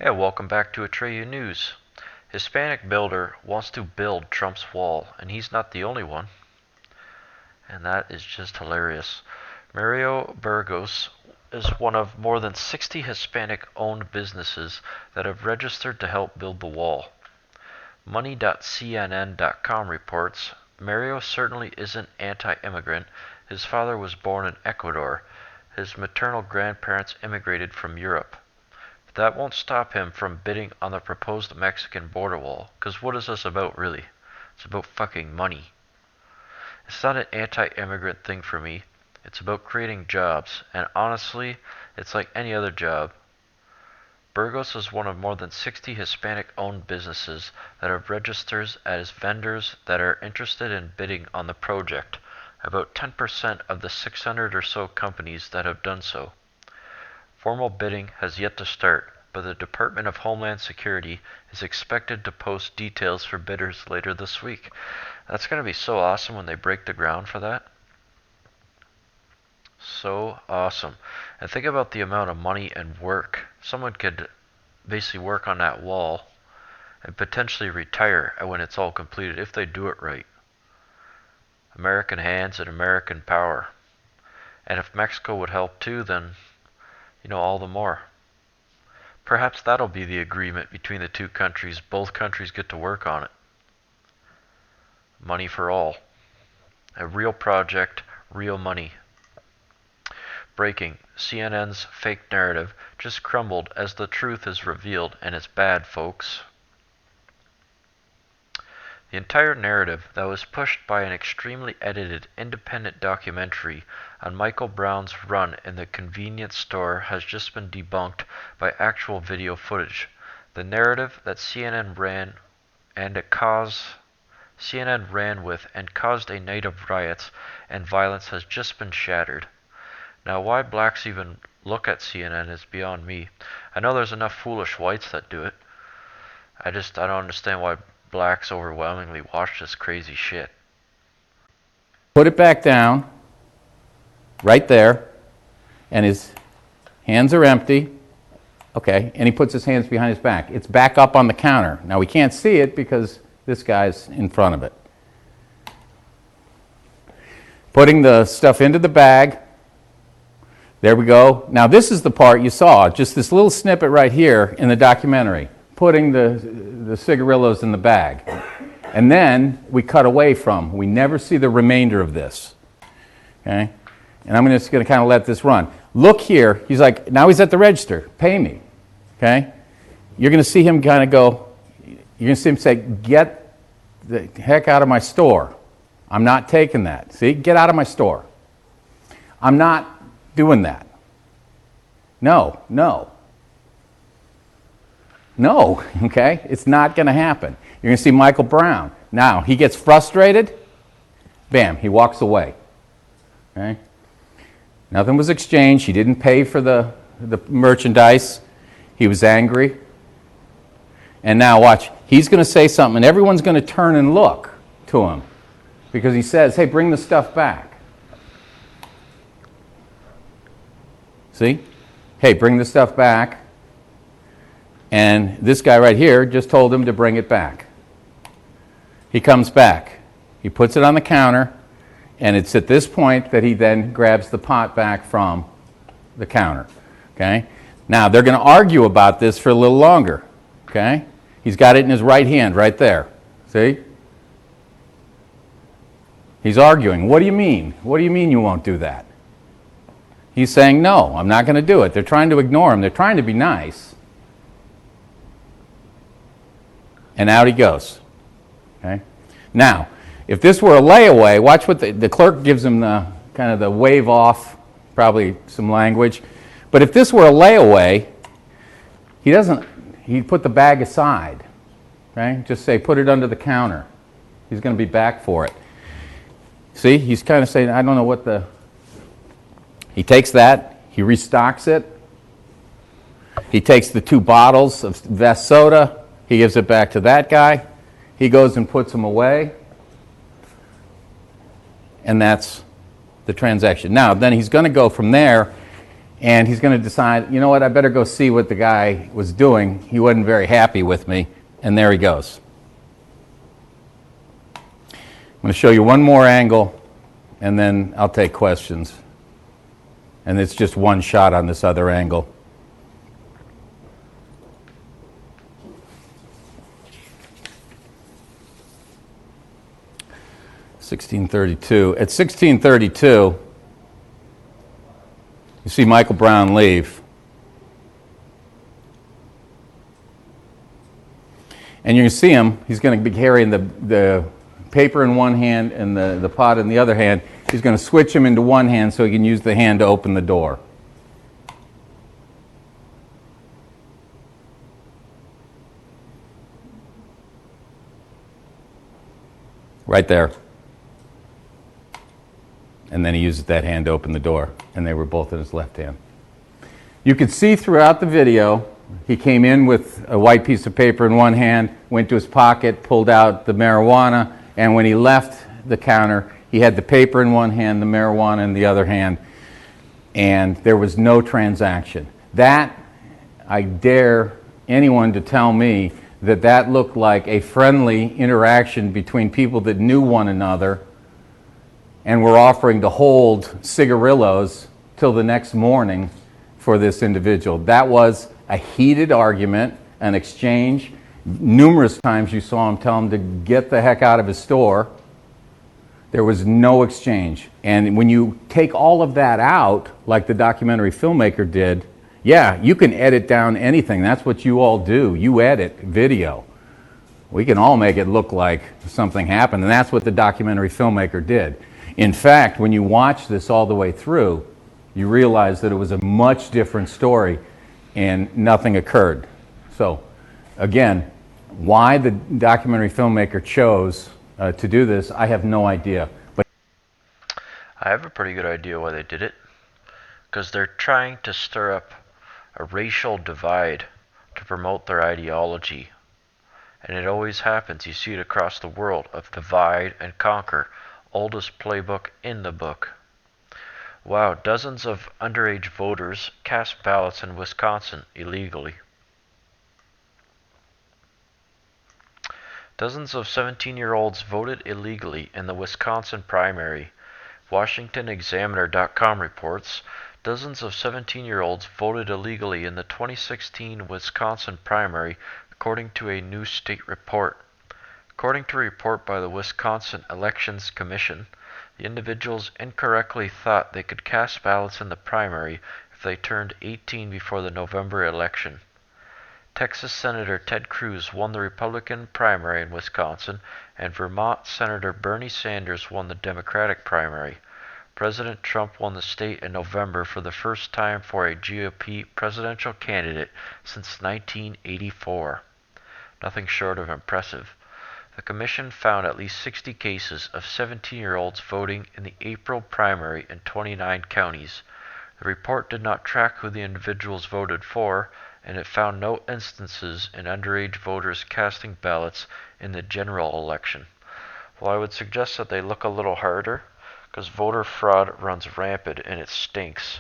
Yeah, welcome back to Atreyu News. Hispanic builder wants to build Trump's wall, and he's not the only one. And that is just hilarious. Mario Burgos is one of more than 60 Hispanic-owned businesses that have registered to help build the wall. Money.cnn.com reports, Mario certainly isn't anti-immigrant. His father was born in Ecuador. His maternal grandparents immigrated from Europe. But that won't stop him from bidding on the proposed Mexican border wall, because what is this about really? It's about fucking money. It's not an anti-immigrant thing for me. It's about creating jobs, and honestly, it's like any other job. Burgos is one of more than 60 Hispanic-owned businesses that have registered as vendors that are interested in bidding on the project, about 10% of the 600 or so companies that have done so. Formal bidding has yet to start, but the Department of Homeland Security is expected to post details for bidders later this week. That's going to be so awesome when they break the ground for that. So awesome. And think about the amount of money and work. Someone could basically work on that wall and potentially retire when it's all completed if they do it right. American hands and American power. And if Mexico would help too, then, all the more. Perhaps that'll be the agreement between the two countries. Both countries get to work on it. Money for all. A real project, real money. Breaking. CNN's fake narrative just crumbled as the truth is revealed, and it's bad, folks. The entire narrative that was pushed by an extremely edited independent documentary on Michael Brown's run in the convenience store has just been debunked by actual video footage. The narrative that CNN ran with and caused a night of riots and violence has just been shattered. Now, why blacks even look at CNN is beyond me. I know there's enough foolish whites that do it. I don't understand why blacks overwhelmingly watch this crazy shit. Put it back down, right there, and his hands are empty. Okay, and he puts his hands behind his back. It's back up on the counter. Now, we can't see it because this guy's in front of it. Putting the stuff into the bag. There we go. Now this is the part you saw, just this little snippet right here in the documentary, putting the cigarillos in the bag. And then we cut away we never see the remainder of this. Okay? And I'm just going to kind of let this run. Look here, he's like, now he's at the register, pay me. Okay? You're going to see him kind of go, you're going to see him say, get the heck out of my store. I'm not taking that. See, get out of my store. I'm not doing that. No, okay? It's not going to happen. You're going to see Michael Brown. Now, he gets frustrated. Bam, he walks away. Okay? Nothing was exchanged. He didn't pay for the merchandise. He was angry. And now, watch. He's going to say something, and everyone's going to turn and look to him because he says, hey, bring the stuff back. See? Hey, bring the stuff back. And this guy right here just told him to bring it back. He comes back. He puts it on the counter, and it's at this point that he then grabs the pot back from the counter. Okay? Now, they're going to argue about this for a little longer. Okay? He's got it in his right hand right there. See? He's arguing. What do you mean? What do you mean you won't do that? He's saying, no, I'm not going to do it. They're trying to ignore him. They're trying to be nice. And out he goes. Okay? Now, if this were a layaway, watch what the clerk gives him the kind of the wave off, probably some language. But if this were a layaway, he'd put the bag aside. Okay? Just say, put it under the counter. He's going to be back for it. See, he's kind of saying, I don't know what He takes that, he restocks it. He takes the 2 bottles of Vest soda, he gives it back to that guy. He goes and puts them away. And that's the transaction. Now, then he's going to go from there And he's going to decide, you know what, I better go see what the guy was doing. He wasn't very happy with me. And there he goes. I'm going to show you one more angle, and then I'll take questions. And it's just one shot on this other angle. At 1632, you see Michael Brown leave. And you can see him, he's going to be carrying the paper in one hand and the pot in the other hand. He's going to switch him into one hand so he can use the hand to open the door. Right there. And then he uses that hand to open the door, and they were both in his left hand. You could see throughout the video, he came in with a white piece of paper in one hand, went to his pocket, pulled out the marijuana, and when he left the counter, he had the paper in one hand, the marijuana in the other hand, and there was no transaction. That, I dare anyone to tell me that that looked like a friendly interaction between people that knew one another and were offering to hold cigarillos till the next morning for this individual. That was a heated argument, an exchange. Numerous times you saw him tell him to get the heck out of his store. There was no exchange. And when you take all of that out, like the documentary filmmaker did, yeah, you can edit down anything. That's what you all do. You edit video. We can all make it look like something happened, and that's what the documentary filmmaker did. In fact, when you watch this all the way through, you realize that it was a much different story and nothing occurred. So, again, why the documentary filmmaker chose to do this, I have no idea. But I have a pretty good idea why they did it. Because they're trying to stir up a racial divide to promote their ideology. And it always happens. You see it across the world of divide and conquer. Oldest playbook in the book. Wow, dozens of underage voters cast ballots in Wisconsin illegally. Dozens of 17-year-olds voted illegally in the Wisconsin primary. WashingtonExaminer.com reports dozens of 17-year-olds voted illegally in the 2016 Wisconsin primary, according to a new state report. According to a report by the Wisconsin Elections Commission, the individuals incorrectly thought they could cast ballots in the primary if they turned 18 before the November election. Texas Senator Ted Cruz won the Republican primary in Wisconsin, and Vermont Senator Bernie Sanders won the Democratic primary. President Trump won the state in November for the first time for a GOP presidential candidate since 1984. Nothing short of impressive. The commission found at least 60 cases of 17-year-olds voting in the April primary in 29 counties. The report did not track who the individuals voted for, and it found no instances in underage voters casting ballots in the general election. Well, I would suggest that they look a little harder, because voter fraud runs rampant and it stinks.